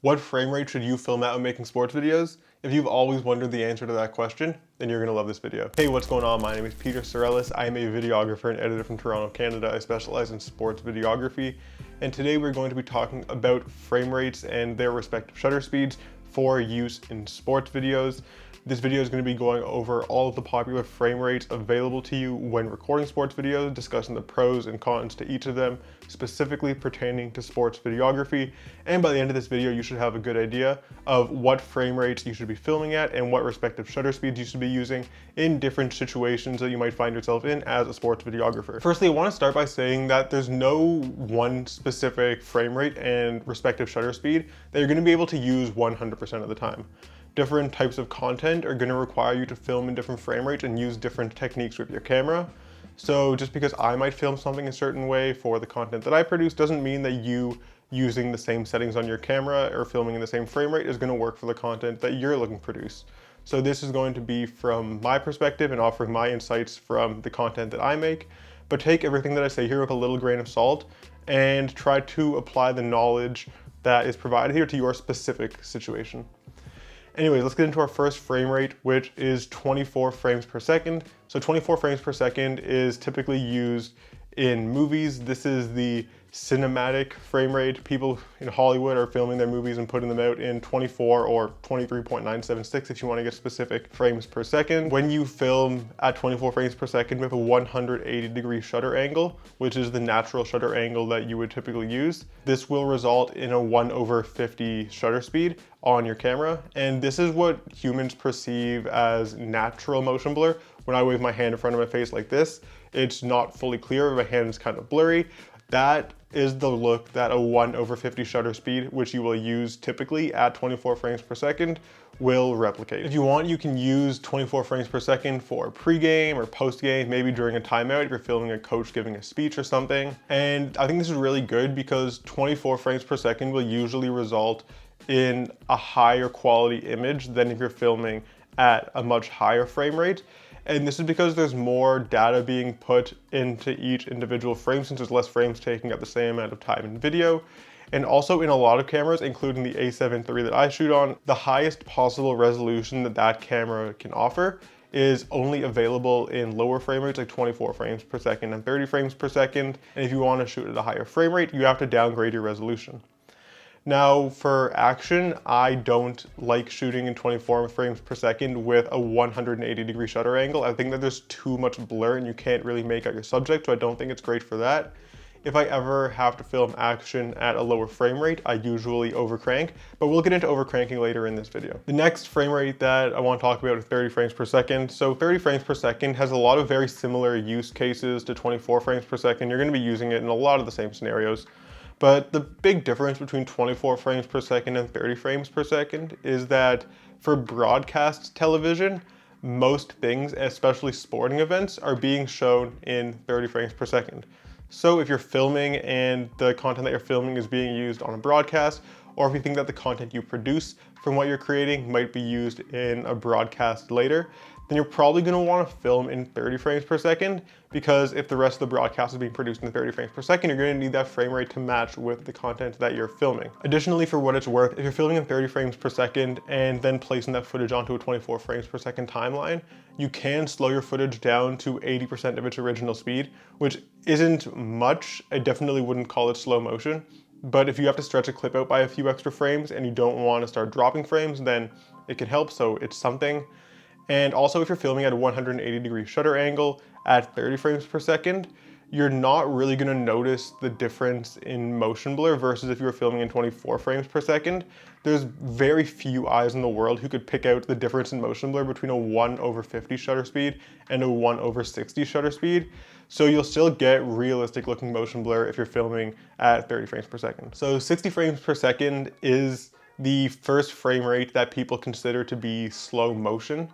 What frame rate should you film at when making sports videos? If you've always wondered the answer to that question, then you're gonna love this video. Hey, what's going on? My name is Peter Sarellas. I am a videographer and editor from Toronto, Canada. I specialize in sports videography. And today we're going to be talking about frame rates and their respective shutter speeds for use in sports videos. This video is going to be going over all of the popular frame rates available to you when recording sports videos, discussing the pros and cons to each of them, specifically pertaining to sports videography. And by the end of this video, you should have a good idea of what frame rates you should be filming at and what respective shutter speeds you should be using in different situations that you might find yourself in as a sports videographer. Firstly, I want to start by saying that there's no one specific frame rate and respective shutter speed that you're going to be able to use 100% of the time. Different types of content are going to require you to film in different frame rates and use different techniques with your camera. So just because I might film something a certain way for the content that I produce doesn't mean that you using the same settings on your camera or filming in the same frame rate is going to work for the content that you're looking to produce. So this is going to be from my perspective and offering my insights from the content that I make, but take everything that I say here with a little grain of salt and try to apply the knowledge that is provided here to your specific situation. Anyways, let's get into our first frame rate, which is 24 frames per second. So 24 frames per second is typically used in movies. This is the cinematic frame rate. People in Hollywood are filming their movies and putting them out in 24 or 23.976 if you want to get specific frames per second. When you film at 24 frames per second with a 180-degree shutter angle, which is the natural shutter angle that you would typically use, this will result in a 1/50 shutter speed on your camera. And this is what humans perceive as natural motion blur. When I wave my hand in front of my face like this, it's not fully clear, my hand is kind of blurry. That is the look that a 1/50 shutter speed, which you will use typically at 24 frames per second, will replicate. If you want, you can use 24 frames per second for pre-game or post-game, maybe during a timeout if you're filming a coach giving a speech or something. And I think this is really good because 24 frames per second will usually result in a higher quality image than if you're filming at a much higher frame rate. And this is because there's more data being put into each individual frame since there's less frames taking up the same amount of time in video. And also in a lot of cameras, including the A7 III that I shoot on, the highest possible resolution that that camera can offer is only available in lower frame rates like 24 frames per second and 30 frames per second. And if you want to shoot at a higher frame rate, you have to downgrade your resolution. Now for action, I don't like shooting in 24 frames per second with a 180-degree shutter angle. I think that there's too much blur and you can't really make out your subject, so I don't think it's great for that. If I ever have to film action at a lower frame rate, I usually overcrank, but we'll get into overcranking later in this video. The next frame rate that I want to talk about is 30 frames per second. So 30 frames per second has a lot of very similar use cases to 24 frames per second. You're going to be using it in a lot of the same scenarios. But the big difference between 24 frames per second and 30 frames per second is that for broadcast television, most things, especially sporting events, are being shown in 30 frames per second. So if you're filming and the content that you're filming is being used on a broadcast, or if you think that the content you produce from what you're creating might be used in a broadcast later, then you're probably going to want to film in 30 frames per second, because if the rest of the broadcast is being produced in 30 frames per second, you're going to need that frame rate to match with the content that you're filming. Additionally, for what it's worth, if you're filming in 30 frames per second and then placing that footage onto a 24 frames per second timeline, you can slow your footage down to 80% of its original speed, which isn't much. I definitely wouldn't call it slow motion. But if you have to stretch a clip out by a few extra frames and you don't want to start dropping frames, then it can help, so it's something. And also if you're filming at a 180-degree shutter angle at 30 frames per second, you're not really going to notice the difference in motion blur versus if you were filming in 24 frames per second. There's very few eyes in the world who could pick out the difference in motion blur between a 1/50 shutter speed and a 1/60 shutter speed. So you'll still get realistic looking motion blur if you're filming at 30 frames per second. So 60 frames per second is the first frame rate that people consider to be slow motion.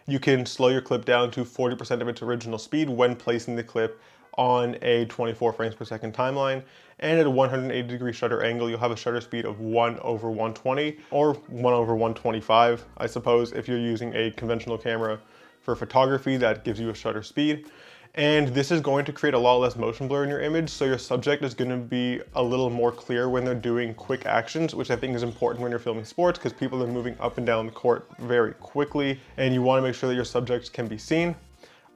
You can slow your clip down to 40% of its original speed when placing the clip on a 24 frames per second timeline. And at a 180-degree shutter angle, you'll have a shutter speed of 1/120 or 1/125, I suppose, if you're using a conventional camera for photography that gives you a shutter speed. And this is going to create a lot less motion blur in your image, so your subject is going to be a little more clear when they're doing quick actions, which I think is important when you're filming sports because people are moving up and down the court very quickly, and you want to make sure that your subjects can be seen.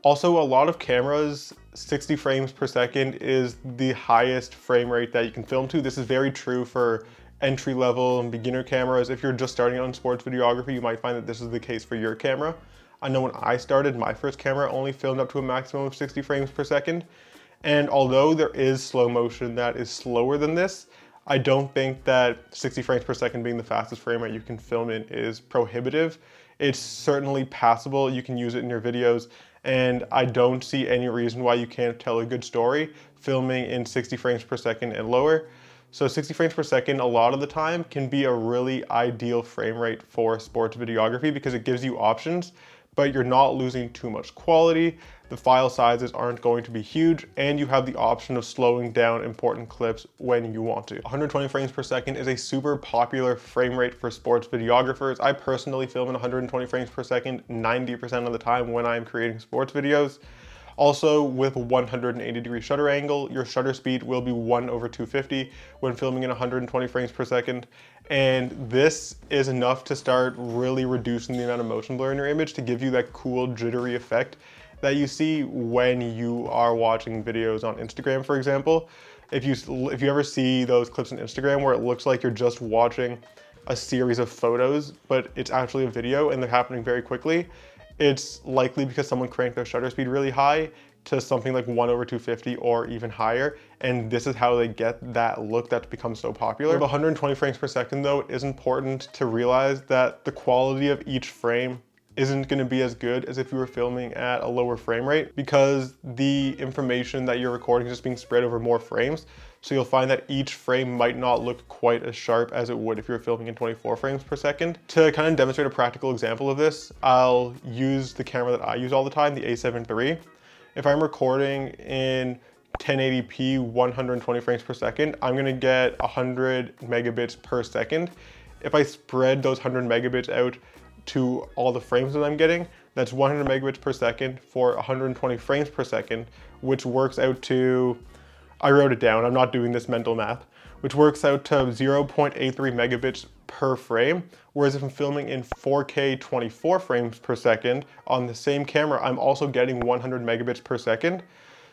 Also, a lot of cameras, 60 frames per second is the highest frame rate that you can film to. This is very true for entry-level and beginner cameras. If you're just starting out in sports videography, you might find that this is the case for your camera. I know when I started, my first camera only filmed up to a maximum of 60 frames per second. And although there is slow motion that is slower than this, I don't think that 60 frames per second being the fastest frame rate you can film in is prohibitive. It's certainly passable. You can use it in your videos. And I don't see any reason why you can't tell a good story filming in 60 frames per second and lower. So 60 frames per second a lot of the time can be a really ideal frame rate for sports videography because it gives you options, but you're not losing too much quality. The file sizes aren't going to be huge, and you have the option of slowing down important clips when you want to. 120 frames per second is a super popular frame rate for sports videographers. I personally film in 120 frames per second 90% of the time when I'm creating sports videos. Also, with 180-degree shutter angle, your shutter speed will be 1/250 when filming in 120 frames per second. And this is enough to start really reducing the amount of motion blur in your image to give you that cool jittery effect that you see when you are watching videos on Instagram, for example. If you ever see those clips on Instagram where it looks like you're just watching a series of photos, but it's actually a video and they're happening very quickly, it's likely because someone cranked their shutter speed really high to something like 1/250 or even higher. And this is how they get that look that's become so popular. With 120 frames per second though, it is important to realize that the quality of each frame isn't going to be as good as if you were filming at a lower frame rate because the information that you're recording is just being spread over more frames. So you'll find that each frame might not look quite as sharp as it would if you were filming in 24 frames per second. To kind of demonstrate a practical example of this, I'll use the camera that I use all the time, the A7 III. If I'm recording in 1080p 120 frames per second, I'm going to get 100 megabits per second. If I spread those 100 megabits out to all the frames that I'm getting, that's 100 megabits per second for 120 frames per second, which works out to, I wrote it down, I'm not doing this mental math, which works out to 0.83 megabits per frame. Whereas if I'm filming in 4K 24 frames per second on the same camera, I'm also getting 100 megabits per second.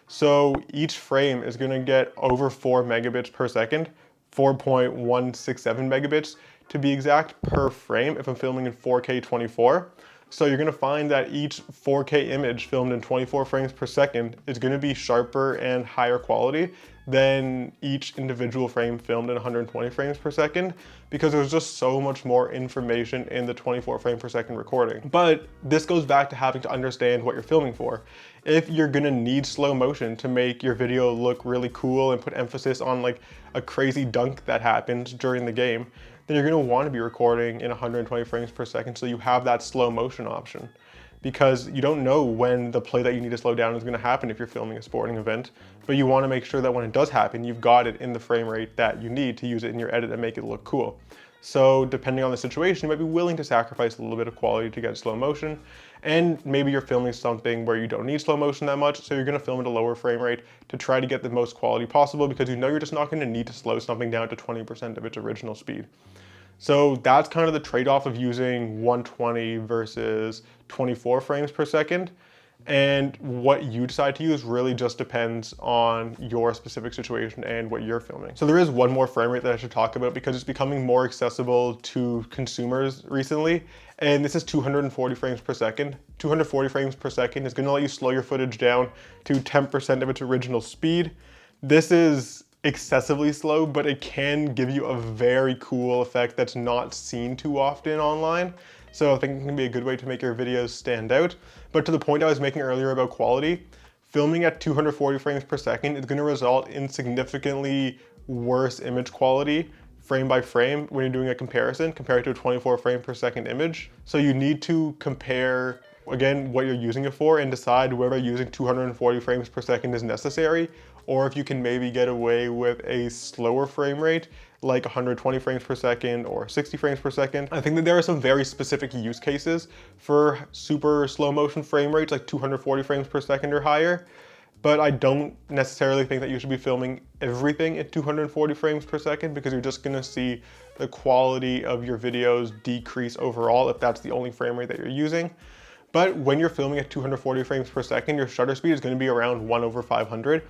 So each frame is gonna get over 4 megabits per second, 4.167 megabits to be exact per frame if I'm filming in 4K 24. So you're gonna find that each 4K image filmed in 24 frames per second is gonna be sharper and higher quality than each individual frame filmed in 120 frames per second because there's just so much more information in the 24 frame per second recording. But this goes back to having to understand what you're filming for. If you're gonna need slow motion to make your video look really cool and put emphasis on like a crazy dunk that happens during the game, then you're gonna wanna be recording in 120 frames per second so you have that slow motion option. Because you don't know when the play that you need to slow down is gonna happen if you're filming a sporting event, but you wanna make sure that when it does happen, you've got it in the frame rate that you need to use it in your edit and make it look cool. So depending on the situation, you might be willing to sacrifice a little bit of quality to get slow motion. And maybe you're filming something where you don't need slow motion that much, so you're gonna film at a lower frame rate to try to get the most quality possible because you know you're just not gonna need to slow something down to 20% of its original speed. So that's kind of the trade-off of using 120 versus 24 frames per second. And what you decide to use really just depends on your specific situation and what you're filming. So there is one more frame rate that I should talk about because it's becoming more accessible to consumers recently. And this is 240 frames per second. 240 frames per second is gonna let you slow your footage down to 10% of its original speed. This is excessively slow, but it can give you a very cool effect that's not seen too often online. So I think it can be a good way to make your videos stand out. But to the point I was making earlier about quality, filming at 240 frames per second is going to result in significantly worse image quality frame by frame when you're doing a comparison compared to a 24 frame per second image. So you need to compare again what you're using it for and decide whether using 240 frames per second is necessary or if you can maybe get away with a slower frame rate like 120 frames per second or 60 frames per second. I think that there are some very specific use cases for super slow motion frame rates like 240 frames per second or higher. but I don't necessarily think that you should be filming everything at 240 frames per second, because you're just gonna see the quality of your videos decrease overall if that's the only frame rate that you're using. But when you're filming at 240 frames per second, your shutter speed is gonna be around 1/500.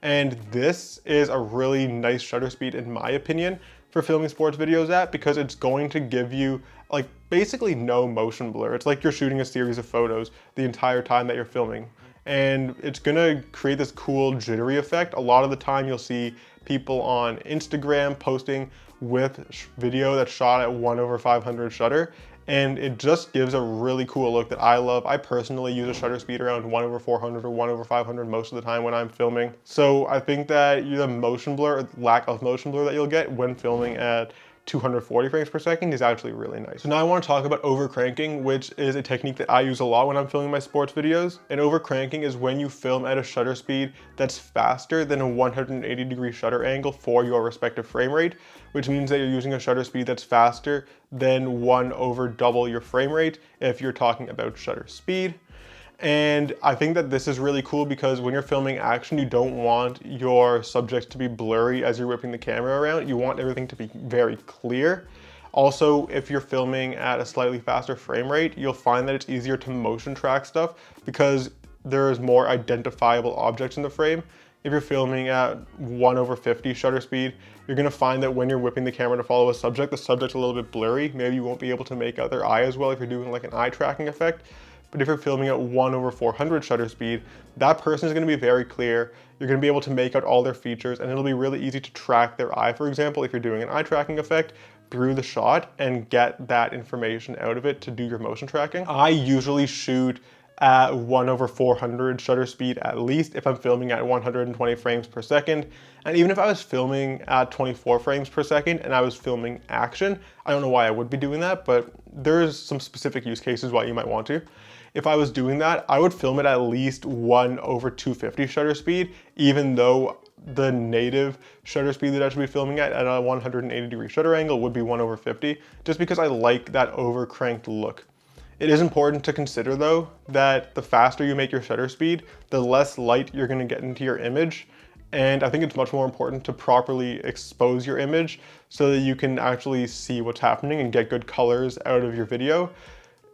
And this is a really nice shutter speed, in my opinion, for filming sports videos at, because it's going to give you like basically no motion blur. It's like you're shooting a series of photos the entire time that you're filming. And it's gonna create this cool jittery effect. A lot of the time you'll see people on Instagram posting with video that's shot at 1/500 shutter, and it just gives a really cool look that I love. I personally use a shutter speed around 1/400 or 1/500 most of the time when I'm filming. So I think that the motion blur, or lack of motion blur that you'll get when filming at 240 frames per second is actually really nice. So now I want to talk about overcranking, which is a technique that I use a lot when I'm filming my sports videos. And overcranking is when you film at a shutter speed that's faster than a 180-degree shutter angle for your respective frame rate, which means that you're using a shutter speed that's faster than 1/double your frame rate if you're talking about shutter speed. And I think that this is really cool because when you're filming action, you don't want your subjects to be blurry as you're whipping the camera around. You want everything to be very clear. Also, if you're filming at a slightly faster frame rate, you'll find that it's easier to motion track stuff because there's more identifiable objects in the frame. If you're filming at 1/50 shutter speed, you're gonna find that when you're whipping the camera to follow a subject, the subject's a little bit blurry. Maybe you won't be able to make out their eye as well if you're doing like an eye tracking effect. But if you're filming at 1/400 shutter speed, that person is gonna be very clear. You're gonna be able to make out all their features, and it'll be really easy to track their eye, for example, if you're doing an eye tracking effect through the shot and get that information out of it to do your motion tracking. I usually shoot at 1/400 shutter speed at least if I'm filming at 120 frames per second. And even if I was filming at 24 frames per second and I was filming action, I don't know why I would be doing that, but there's some specific use cases why you might want to. If I was doing that, I would film it at least 1/250 shutter speed, even though the native shutter speed that I should be filming at a 180-degree shutter angle would be 1/50, just because I like that overcranked look. It is important to consider though, that the faster you make your shutter speed, the less light you're gonna get into your image. And I think it's much more important to properly expose your image so that you can actually see what's happening and get good colors out of your video.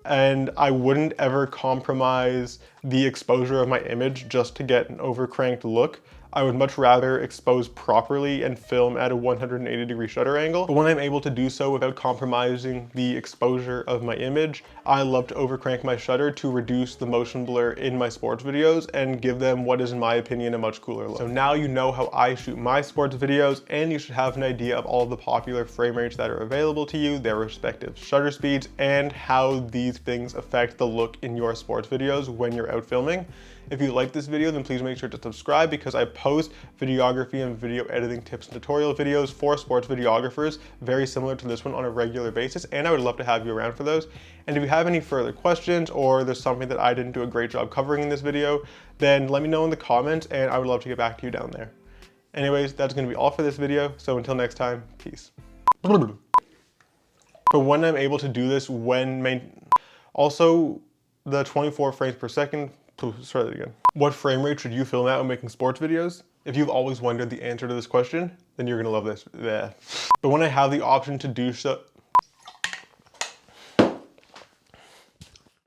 And I wouldn't ever compromise the exposure of my image just to get an overcranked look. I would much rather expose properly and film at a 180-degree shutter angle. But when I'm able to do so without compromising the exposure of my image, I love to overcrank my shutter to reduce the motion blur in my sports videos and give them what is, in my opinion, a much cooler look. So now you know how I shoot my sports videos, and you should have an idea of all the popular frame rates that are available to you, their respective shutter speeds, and how these things affect the look in your sports videos when you're out filming. If you like this video, then please make sure to subscribe, because I post videography and video editing tips and tutorial videos for sports videographers, very similar to this one, on a regular basis, and I would love to have you around for those. And if you have any further questions, or there's something that I didn't do a great job covering in this video, then let me know in the comments, and I would love to get back to you down there. Anyways, that's going to be all for this video, so until next time, peace. But when I'm able to do this, also the 24 frames per second, let's try that again. What frame rate should you film at when making sports videos? If you've always wondered the answer to this question, then you're gonna love this. But when I have the option to do so,